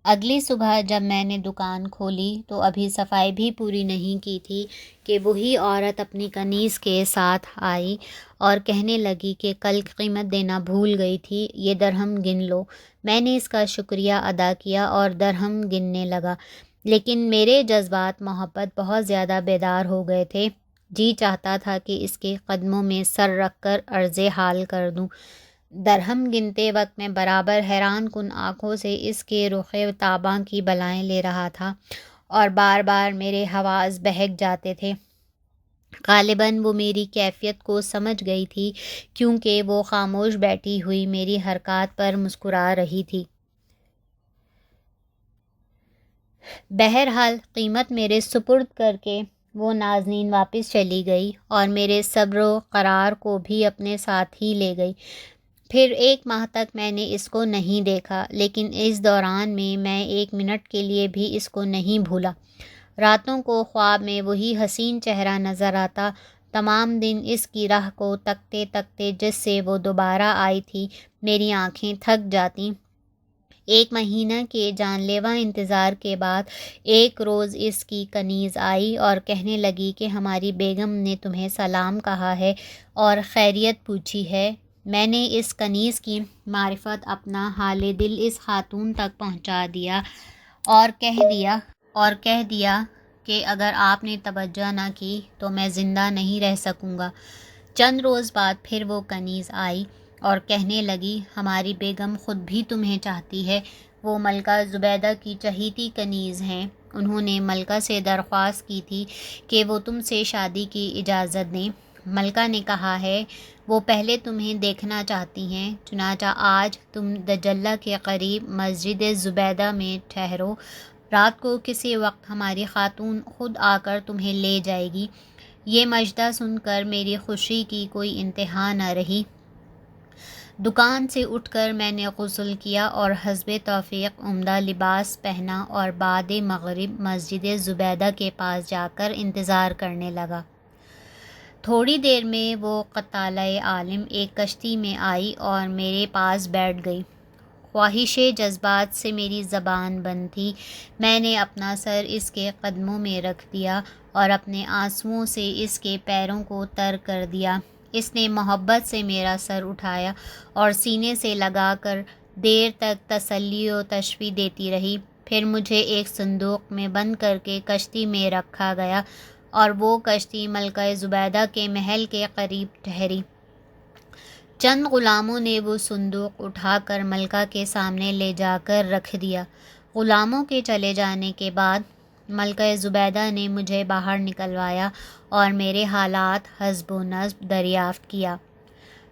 اگلی صبح جب میں نے دکان کھولی تو ابھی صفائی بھی پوری نہیں کی تھی کہ وہی عورت اپنی کنیز کے ساتھ آئی اور کہنے لگی کہ کل قیمت دینا بھول گئی تھی، یہ درہم گن لو۔ میں نے اس کا شکریہ ادا کیا اور درہم گننے لگا، لیکن میرے جذبات محبت بہت زیادہ بیدار ہو گئے تھے۔ جی چاہتا تھا کہ اس کے قدموں میں سر رکھ کر عرض حال کر دوں۔ درہم گنتے وقت میں برابر حیران کن آنکھوں سے اس کے رخ تاباں کی بلائیں لے رہا تھا اور بار بار میرے حواس بہک جاتے تھے۔ غالباً وہ میری کیفیت کو سمجھ گئی تھی، کیونکہ وہ خاموش بیٹھی ہوئی میری حرکات پر مسکرا رہی تھی۔ بہرحال قیمت میرے سپرد کر کے وہ نازنین واپس چلی گئی اور میرے صبر و قرار کو بھی اپنے ساتھ ہی لے گئی۔ پھر 1 ماہ تک میں نے اس کو نہیں دیکھا، لیکن اس دوران میں 1 منٹ کے لیے بھی اس کو نہیں بھولا۔ راتوں کو خواب میں وہی حسین چہرہ نظر آتا، تمام دن اس کی راہ کو تکتے تکتے جس سے وہ دوبارہ آئی تھی میری آنکھیں تھک جاتیں۔ 1 مہینہ کے جان لیوا انتظار کے بعد ایک روز اس کی کنیز آئی اور کہنے لگی کہ ہماری بیگم نے تمہیں سلام کہا ہے اور خیریت پوچھی ہے۔ میں نے اس کنیز کی معرفت اپنا حال دل اس خاتون تک پہنچا دیا اور کہہ دیا کہ اگر آپ نے توجہ نہ کی تو میں زندہ نہیں رہ سکوں گا۔ چند روز بعد پھر وہ کنیز آئی اور کہنے لگی ہماری بیگم خود بھی تمہیں چاہتی ہے، وہ ملکہ زبیدہ کی چہیتی کنیز ہیں۔ انہوں نے ملکہ سے درخواست کی تھی کہ وہ تم سے شادی کی اجازت دیں۔ ملکہ نے کہا ہے وہ پہلے تمہیں دیکھنا چاہتی ہیں، چنانچہ آج تم دجلہ کے قریب مسجد زبیدہ میں ٹھہرو، رات کو کسی وقت ہماری خاتون خود آ کر تمہیں لے جائے گی۔ یہ مژدہ سن کر میری خوشی کی کوئی انتہا نہ رہی۔ دکان سے اٹھ کر میں نے غسل کیا اور حسب توفیق عمدہ لباس پہنا اور بعد مغرب مسجد زبیدہ کے پاس جا کر انتظار کرنے لگا۔ تھوڑی دیر میں وہ قطالہ عالم ایک کشتی میں آئی اور میرے پاس بیٹھ گئی۔ خواہش جذبات سے میری زبان بند تھی۔ میں نے اپنا سر اس کے قدموں میں رکھ دیا اور اپنے آنسوؤں سے اس کے پیروں کو تر کر دیا۔ اس نے محبت سے میرا سر اٹھایا اور سینے سے لگا کر دیر تک تسلی و تشفی دیتی رہی۔ پھر مجھے ایک صندوق میں بند کر کے کشتی میں رکھا گیا اور وہ کشتی ملکہ زبیدہ کے محل کے قریب ٹھہری۔ چند غلاموں نے وہ صندوق اٹھا کر ملکہ کے سامنے لے جا کر رکھ دیا۔ غلاموں کے چلے جانے کے بعد ملکہ زبیدہ نے مجھے باہر نکلوایا اور میرے حالات حسب و نسب دریافت کیا۔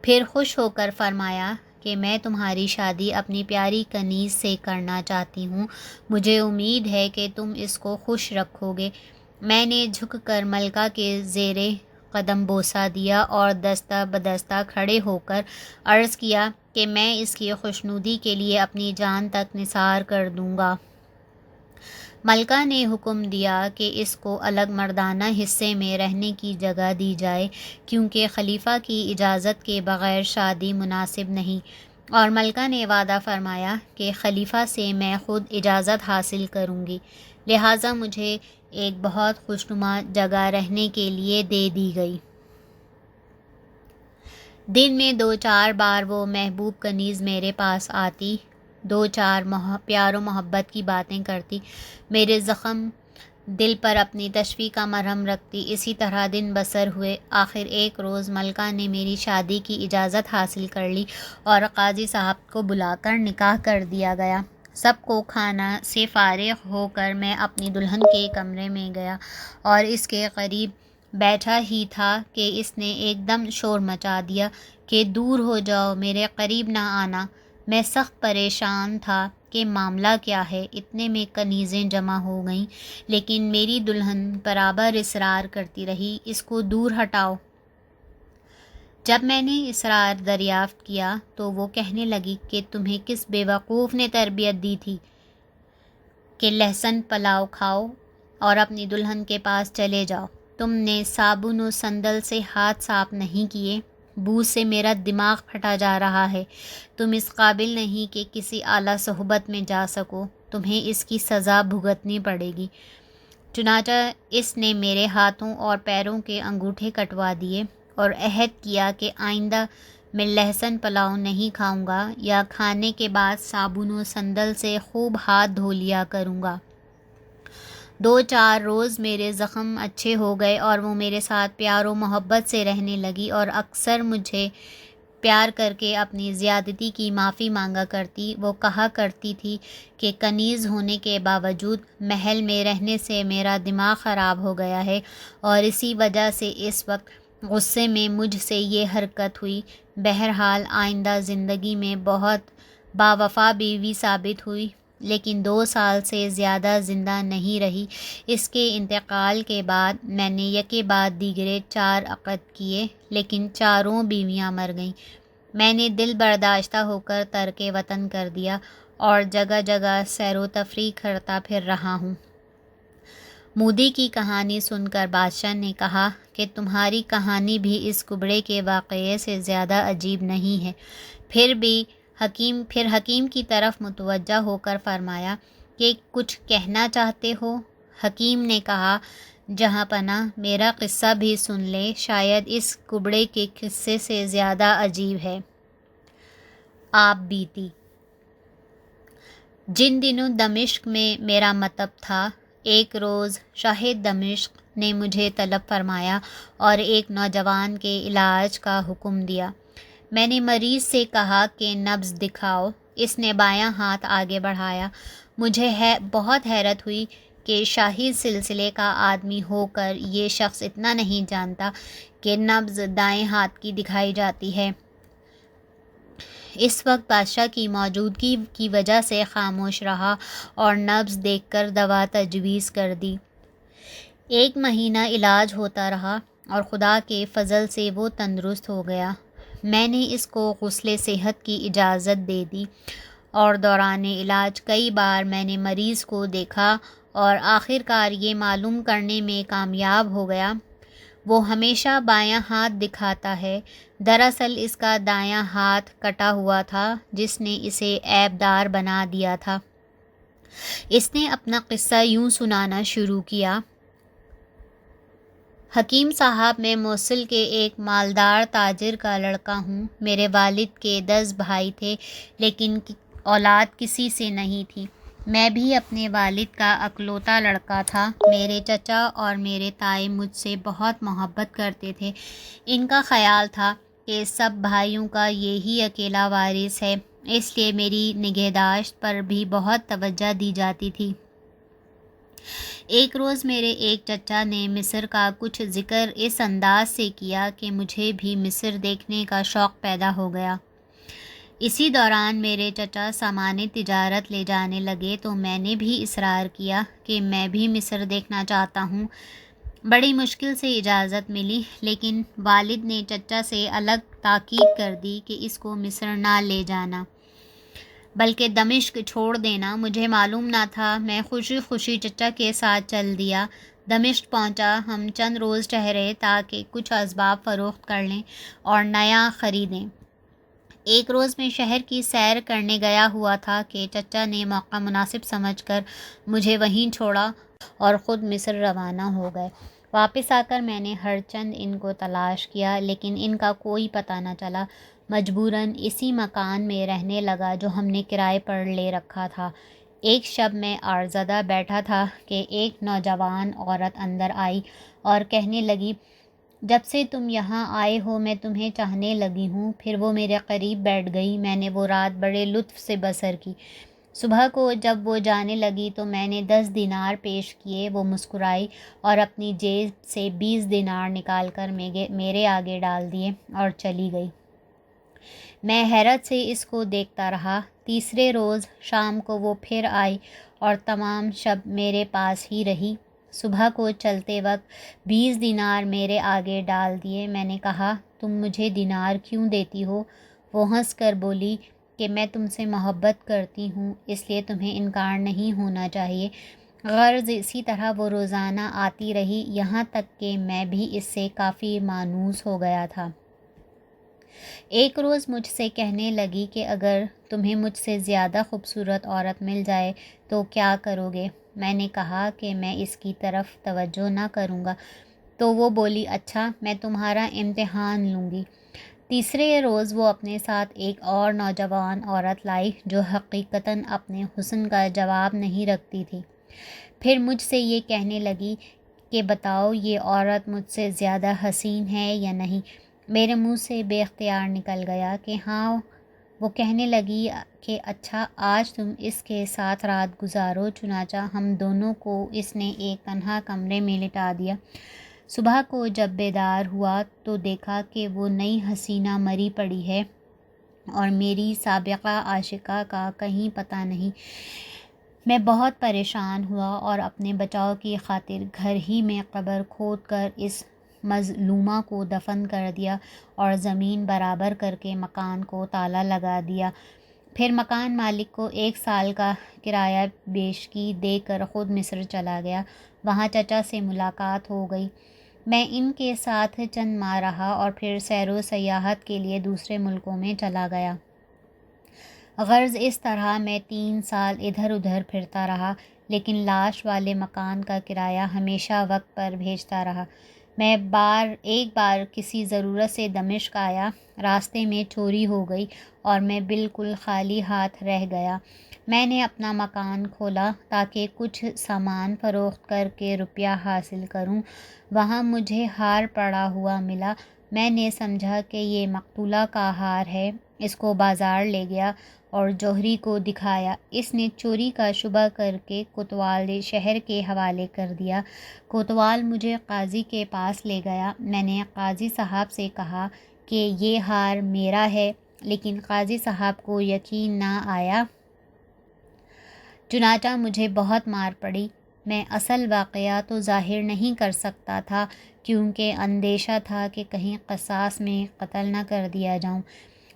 پھر خوش ہو کر فرمایا کہ میں تمہاری شادی اپنی پیاری کنیز سے کرنا چاہتی ہوں، مجھے امید ہے کہ تم اس کو خوش رکھو گے۔ میں نے جھک کر ملکہ کے زیر قدم بوسہ دیا اور دستہ بدستہ کھڑے ہو کر عرض کیا کہ میں اس کی خوشنودی کے لیے اپنی جان تک نثار کر دوں گا۔ ملکہ نے حکم دیا کہ اس کو الگ مردانہ حصے میں رہنے کی جگہ دی جائے، کیونکہ خلیفہ کی اجازت کے بغیر شادی مناسب نہیں، اور ملکہ نے وعدہ فرمایا کہ خلیفہ سے میں خود اجازت حاصل کروں گی، لہٰذا مجھے ایک بہت خوشنما جگہ رہنے کے لیے دے دی گئی۔ دن میں 2-4 بار وہ محبوب کنیز میرے پاس آتی، 2-4 پیار و محبت کی باتیں کرتی، میرے زخم دل پر اپنی تشفی کا مرہم رکھتی۔ اسی طرح دن بسر ہوئے۔ آخر ایک روز ملکہ نے میری شادی کی اجازت حاصل کر لی اور قاضی صاحب کو بلا کر نکاح کر دیا گیا۔ سب کو کھانا سے فارغ ہو کر میں اپنی دلہن کے کمرے میں گیا اور اس کے قریب بیٹھا ہی تھا کہ اس نے ایک دم شور مچا دیا کہ دور ہو جاؤ، میرے قریب نہ آنا۔ میں سخت پریشان تھا کہ معاملہ کیا ہے۔ اتنے میں کنیزیں جمع ہو گئیں، لیکن میری دلہن برابر اصرار کرتی رہی، اس کو دور ہٹاؤ۔ جب میں نے اصرار دریافت کیا تو وہ کہنے لگی کہ تمہیں کس بے وقوف نے تربیت دی تھی کہ لہسن پلاؤ کھاؤ اور اپنی دلہن کے پاس چلے جاؤ؟ تم نے صابن و صندل سے ہاتھ صاف نہیں کیے؟ بو سے میرا دماغ پھٹا جا رہا ہے۔ تم اس قابل نہیں کہ کسی اعلیٰ صحبت میں جا سکو، تمہیں اس کی سزا بھگتنی پڑے گی۔ چنانچہ اس نے میرے ہاتھوں اور پیروں کے انگوٹھے کٹوا دیے اور عہد کیا کہ آئندہ میں لہسن پلاؤ نہیں کھاؤں گا یا کھانے کے بعد صابن و سندل سے خوب ہاتھ دھو لیا کروں گا۔ 2-4 روز میرے زخم اچھے ہو گئے اور وہ میرے ساتھ پیار و محبت سے رہنے لگی اور اکثر مجھے پیار کر کے اپنی زیادتی کی معافی مانگا کرتی۔ وہ کہا کرتی تھی کہ کنیز ہونے کے باوجود محل میں رہنے سے میرا دماغ خراب ہو گیا ہے اور اسی وجہ سے اس وقت غصے میں مجھ سے یہ حرکت ہوئی۔ بہرحال آئندہ زندگی میں بہت باوفا بیوی ثابت ہوئی، لیکن 2 سال سے زیادہ زندہ نہیں رہی۔ اس کے انتقال کے بعد میں نے یکے بعد دیگرے 4 عقد کیے، لیکن چاروں بیویاں مر گئیں۔ میں نے دل برداشتہ ہو کر ترک وطن کر دیا اور جگہ جگہ سیر و تفریح کرتا پھر رہا ہوں۔ مودی کی کہانی سن کر بادشاہ نے کہا کہ تمہاری کہانی بھی اس کبڑے کے واقعے سے زیادہ عجیب نہیں ہے۔ پھر حکیم کی طرف متوجہ ہو کر فرمایا کہ کچھ کہنا چاہتے ہو؟ حکیم نے کہا، جہاں پناہ میرا قصہ بھی سن لے، شاید اس کبڑے کے قصے سے زیادہ عجیب ہے۔ آپ بیتی۔ جن دنوں دمشق میں میرا مطب تھا، ایک روز شاہ دمشق نے مجھے طلب فرمایا اور ایک نوجوان کے علاج کا حکم دیا۔ میں نے مریض سے کہا کہ نبض دکھاؤ۔ اس نے بایاں ہاتھ آگے بڑھایا۔ مجھے بہت حیرت ہوئی کہ شاہی سلسلے کا آدمی ہو کر یہ شخص اتنا نہیں جانتا کہ نبض دائیں ہاتھ کی دکھائی جاتی ہے۔ اس وقت بادشاہ کی موجودگی کی وجہ سے خاموش رہا اور نبض دیکھ کر دوا تجویز کر دی۔ 1 مہینہ علاج ہوتا رہا اور خدا کے فضل سے وہ تندرست ہو گیا۔ میں نے اس کو غسل صحت کی اجازت دے دی اور دوران علاج کئی بار میں نے مریض کو دیکھا اور آخر کار یہ معلوم کرنے میں کامیاب ہو گیا وہ ہمیشہ بایاں ہاتھ دکھاتا ہے۔ دراصل اس کا دایاں ہاتھ کٹا ہوا تھا جس نے اسے عیب دار بنا دیا تھا۔ اس نے اپنا قصہ یوں سنانا شروع کیا۔ حکیم صاحب، میں موصل کے ایک مالدار تاجر کا لڑکا ہوں۔ میرے والد کے 10 بھائی تھے لیکن اولاد کسی سے نہیں تھی۔ میں بھی اپنے والد کا اکلوتا لڑکا تھا۔ میرے چچا اور میرے تائی مجھ سے بہت محبت کرتے تھے۔ ان کا خیال تھا کہ سب بھائیوں کا یہی اکیلا وارث ہے، اس لیے میری نگہداشت پر بھی بہت توجہ دی جاتی تھی۔ ایک روز میرے ایک چچا نے مصر کا کچھ ذکر اس انداز سے کیا کہ مجھے بھی مصر دیکھنے کا شوق پیدا ہو گیا۔ اسی دوران میرے چچا سامان تجارت لے جانے لگے تو میں نے بھی اصرار کیا کہ میں بھی مصر دیکھنا چاہتا ہوں۔ بڑی مشکل سے اجازت ملی، لیکن والد نے چچا سے الگ تاکید کر دی کہ اس کو مصر نہ لے جانا بلکہ دمشق چھوڑ دینا۔ مجھے معلوم نہ تھا، میں خوشی خوشی چچا کے ساتھ چل دیا۔ دمشق پہنچا۔ ہم چند روز ٹھہرے تاکہ کچھ اسباب فروخت کر لیں اور نیا خریدیں۔ ایک روز میں شہر کی سیر کرنے گیا ہوا تھا کہ چچا نے موقع مناسب سمجھ کر مجھے وہیں چھوڑا اور خود مصر روانہ ہو گئے۔ واپس آ کر میں نے ہر چند ان کو تلاش کیا لیکن ان کا کوئی پتہ نہ چلا۔ مجبوراً اسی مکان میں رہنے لگا جو ہم نے کرائے پر لے رکھا تھا۔ ایک شب میں آرزدہ بیٹھا تھا کہ ایک نوجوان عورت اندر آئی اور کہنے لگی، جب سے تم یہاں آئے ہو میں تمہیں چاہنے لگی ہوں۔ پھر وہ میرے قریب بیٹھ گئی۔ میں نے وہ رات بڑے لطف سے بسر کی۔ صبح کو جب وہ جانے لگی تو میں نے 10 دینار پیش کیے۔ وہ مسکرائی اور اپنی جیب سے 20 دینار نکال کر میرے آگے ڈال دیے اور چلی گئی۔ میں حیرت سے اس کو دیکھتا رہا۔ تیسرے روز شام کو وہ پھر آئی اور تمام شب میرے پاس ہی رہی۔ صبح کو چلتے وقت 20 دینار میرے آگے ڈال دیے۔ میں نے کہا، تم مجھے دینار کیوں دیتی ہو؟ وہ ہنس کر بولی کہ میں تم سے محبت کرتی ہوں، اس لیے تمہیں انکار نہیں ہونا چاہیے۔ غرض اسی طرح وہ روزانہ آتی رہی، یہاں تک کہ میں بھی اس سے کافی مانوس ہو گیا تھا۔ ایک روز مجھ سے کہنے لگی کہ اگر تمہیں مجھ سے زیادہ خوبصورت عورت مل جائے تو کیا کرو گے؟ میں نے کہا کہ میں اس کی طرف توجہ نہ کروں گا۔ تو وہ بولی، اچھا، میں تمہارا امتحان لوں گی۔ تیسرے روز وہ اپنے ساتھ ایک اور نوجوان عورت لائی جو حقیقتاً اپنے حسن کا جواب نہیں رکھتی تھی۔ پھر مجھ سے یہ کہنے لگی کہ بتاؤ یہ عورت مجھ سے زیادہ حسین ہے یا نہیں؟ میرے منہ سے بے اختیار نکل گیا کہ ہاں۔ وہ کہنے لگی کہ اچھا، آج تم اس کے ساتھ رات گزارو۔ چنانچہ ہم دونوں کو اس نے ایک تنہا کمرے میں لٹا دیا۔ صبح کو جب بیدار ہوا تو دیکھا کہ وہ نئی حسینہ مری پڑی ہے اور میری سابقہ عاشقہ کا کہیں پتہ نہیں۔ میں بہت پریشان ہوا اور اپنے بچاؤ کی خاطر گھر ہی میں قبر کھود کر اس مظلومہ کو دفن کر دیا اور زمین برابر کر کے مکان کو تالا لگا دیا۔ پھر مکان مالک کو 1 سال کا کرایہ بیشکی دے کر خود مصر چلا گیا۔ وہاں چچا سے ملاقات ہو گئی۔ میں ان کے ساتھ چند ماہ رہا اور پھر سیر و سیاحت کے لیے دوسرے ملکوں میں چلا گیا۔ غرض اس طرح میں 3 سال ادھر ادھر پھرتا رہا، لیکن لاش والے مکان کا کرایہ ہمیشہ وقت پر بھیجتا رہا۔ میں ایک بار کسی ضرورت سے دمشق آیا، راستے میں چوری ہو گئی اور میں بالکل خالی ہاتھ رہ گیا۔ میں نے اپنا مکان کھولا تاکہ کچھ سامان فروخت کر کے روپیہ حاصل کروں۔ وہاں مجھے ہار پڑا ہوا ملا۔ میں نے سمجھا کہ یہ مقتولہ کا ہار ہے، اس کو بازار لے گیا اور جوہری کو دکھایا۔ اس نے چوری کا شبہ کر کے کوتوال شہر کے حوالے کر دیا۔ کوتوال مجھے قاضی کے پاس لے گیا۔ میں نے قاضی صاحب سے کہا کہ یہ ہار میرا ہے، لیکن قاضی صاحب کو یقین نہ آیا۔ چنانچہ مجھے بہت مار پڑی۔ میں اصل واقعہ تو ظاہر نہیں کر سکتا تھا کیونکہ اندیشہ تھا کہ کہیں قصاص میں قتل نہ کر دیا جاؤں۔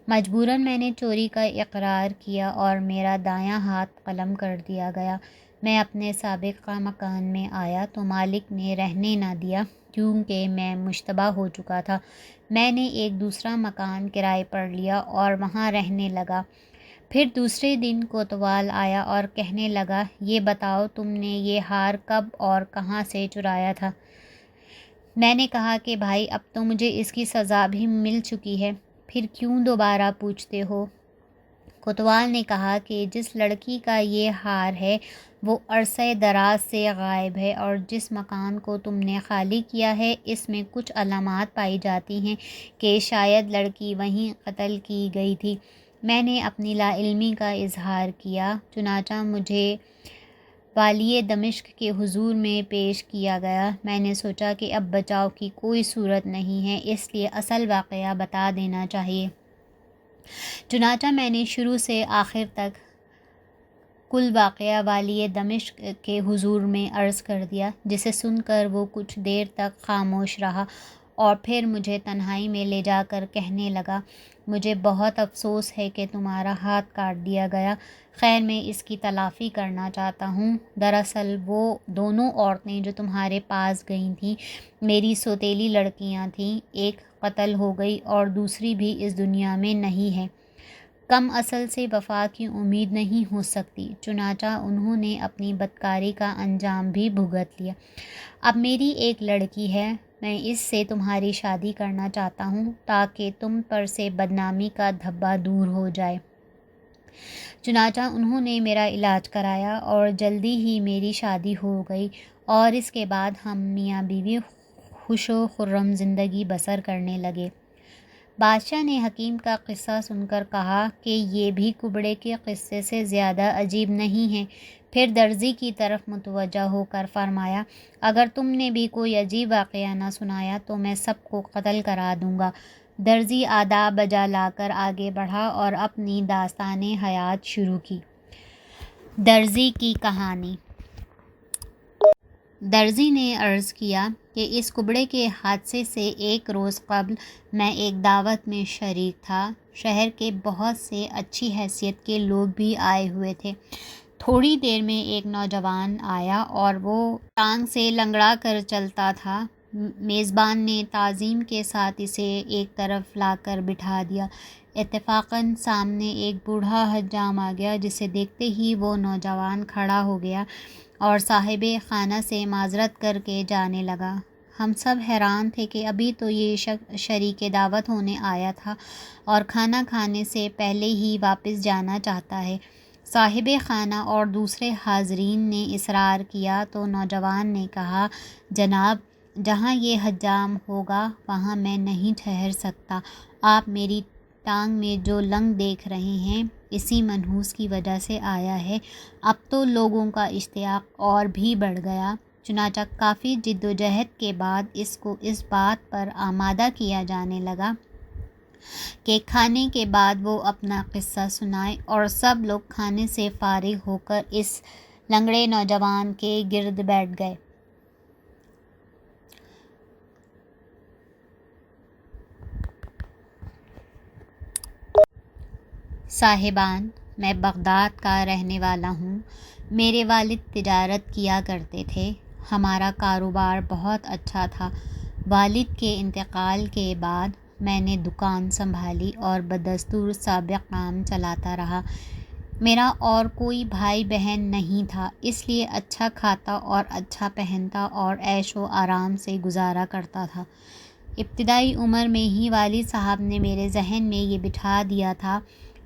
مجبوراً میں نے چوری کا اقرار کیا اور میرا دایاں ہاتھ قلم کر دیا گیا۔ میں اپنے سابقہ مکان میں آیا تو مالک نے رہنے نہ دیا کیونکہ میں مشتبہ ہو چکا تھا۔ میں نے ایک دوسرا مکان کرائے پر لیا اور وہاں رہنے لگا۔ پھر دوسرے دن کوتوال آیا اور کہنے لگا، یہ بتاؤ تم نے یہ ہار کب اور کہاں سے چرایا تھا؟ میں نے کہا کہ بھائی اب تو مجھے اس کی سزا بھی مل چکی ہے، پھر کیوں دوبارہ پوچھتے ہو؟ کوتوال نے کہا کہ جس لڑکی کا یہ ہار ہے وہ عرصہ دراز سے غائب ہے اور جس مکان کو تم نے خالی کیا ہے اس میں کچھ علامات پائی جاتی ہیں کہ شاید لڑکی وہیں قتل کی گئی تھی۔ میں نے اپنی لا علمی کا اظہار کیا۔ چنانچہ مجھے والی دمشق کے حضور میں پیش کیا گیا۔ میں نے سوچا کہ اب بچاؤ کی کوئی صورت نہیں ہے، اس لیے اصل واقعہ بتا دینا چاہیے۔ چنانچہ میں نے شروع سے آخر تک کل واقعہ والی دمشق کے حضور میں عرض کر دیا، جسے سن کر وہ کچھ دیر تک خاموش رہا اور پھر مجھے تنہائی میں لے جا کر کہنے لگا، مجھے بہت افسوس ہے کہ تمہارا ہاتھ کاٹ دیا گیا۔ خیر میں اس کی تلافی کرنا چاہتا ہوں۔ دراصل وہ دونوں عورتیں جو تمہارے پاس گئی تھیں میری سوتیلی لڑکیاں تھیں، ایک قتل ہو گئی اور دوسری بھی اس دنیا میں نہیں ہے۔ کم اصل سے وفا کی امید نہیں ہو سکتی۔ چنانچہ انہوں نے اپنی بدکاری کا انجام بھی بھگت لیا۔ اب میری ایک لڑکی ہے، میں اس سے تمہاری شادی کرنا چاہتا ہوں تاکہ تم پر سے بدنامی کا دھبا دور ہو جائے۔ چنانچہ انہوں نے میرا علاج کرایا اور جلدی ہی میری شادی ہو گئی اور اس کے بعد ہم میاں بیوی خوش و خرم زندگی بسر کرنے لگے۔ بادشاہ نے حکیم کا قصہ سن کر کہا کہ یہ بھی کبڑے کے قصے سے زیادہ عجیب نہیں ہے۔ پھر درزی کی طرف متوجہ ہو کر فرمایا، اگر تم نے بھی کوئی عجیب واقعہ نہ سنایا تو میں سب کو قتل کرا دوں گا۔ درزی آداب بجا لا کر آگے بڑھا اور اپنی داستان حیات شروع کی۔ درزی کی کہانی۔ درزی نے عرض کیا کہ اس کبڑے کے حادثے سے ایک روز قبل میں ایک دعوت میں شریک تھا۔ شہر کے بہت سے اچھی حیثیت کے لوگ بھی آئے ہوئے تھے۔ تھوڑی دیر میں ایک نوجوان آیا اور وہ ٹانگ سے لنگڑا کر چلتا تھا۔ میزبان نے تعظیم کے ساتھ اسے ایک طرف لا کر بٹھا دیا۔ اتفاقاً سامنے ایک بوڑھا حجام آ گیا، جسے دیکھتے ہی وہ نوجوان کھڑا ہو گیا اور صاحب خانہ سے معذرت کر کے جانے لگا۔ ہم سب حیران تھے کہ ابھی تو یہ شریک دعوت ہونے آیا تھا اور کھانا کھانے سے پہلے ہی واپس جانا چاہتا ہے۔ صاحب خانہ اور دوسرے حاضرین نے اصرار کیا تو نوجوان نے کہا، جناب، جہاں یہ حجام ہوگا وہاں میں نہیں ٹھہر سکتا۔ آپ میری ٹانگ میں جو لنگ دیکھ رہے ہیں اسی منحوس کی وجہ سے آیا ہے۔ اب تو لوگوں کا اشتیاق اور بھی بڑھ گیا، چنانچہ کافی جد و جہد کے بعد اس کو اس بات پر آمادہ کیا جانے لگا کہ کھانے کے بعد وہ اپنا قصہ سنائے، اور سب لوگ کھانے سے فارغ ہو کر اس لنگڑے نوجوان کے گرد بیٹھ گئے۔ صاحبان، میں بغداد کا رہنے والا ہوں۔ میرے والد تجارت کیا کرتے تھے۔ ہمارا کاروبار بہت اچھا تھا۔ والد کے انتقال کے بعد میں نے دکان سنبھالی اور بدستور سابق کام چلاتا رہا۔ میرا اور کوئی بھائی بہن نہیں تھا، اس لیے اچھا کھاتا اور اچھا پہنتا اور عیش و آرام سے گزارا کرتا تھا۔ ابتدائی عمر میں ہی والد صاحب نے میرے ذہن میں یہ بٹھا دیا تھا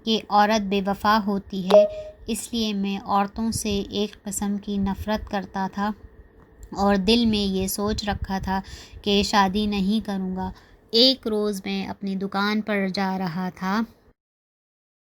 کہ عورت بے وفا ہوتی ہے، اس لیے میں عورتوں سے ایک قسم کی نفرت کرتا تھا اور دل میں یہ سوچ رکھا تھا کہ شادی نہیں کروں گا۔ ایک روز میں اپنی دکان پر جا رہا تھا